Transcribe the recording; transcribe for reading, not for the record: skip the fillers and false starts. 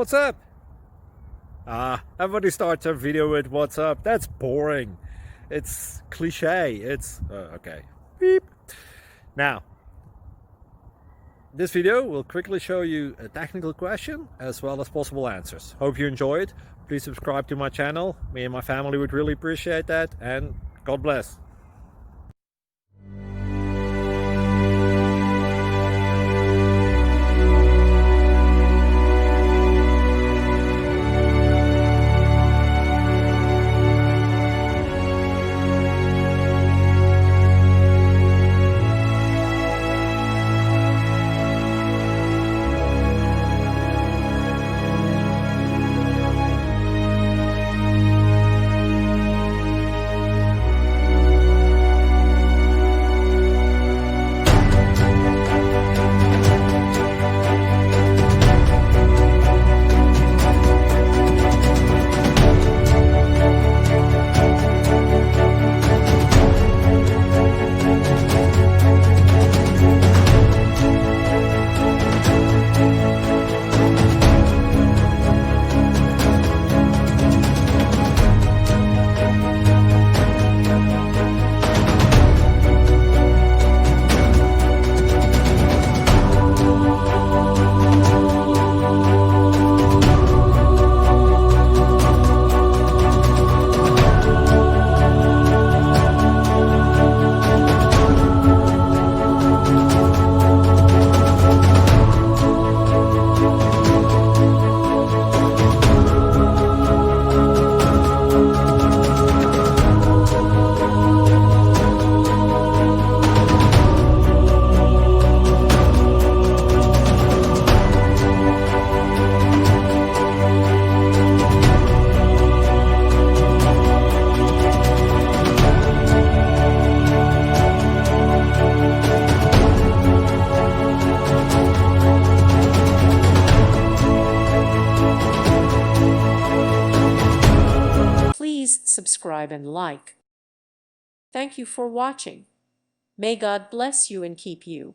What's up? Everybody starts a video with what's up. That's boring. It's cliche. It's okay. Beep. Now, this video will quickly show you a technical question as well as possible answers. Hope you enjoy it. Please subscribe to my channel. Me and my family would really appreciate that, and God bless. Please subscribe and like. Thank you for watching. May God bless you and keep you.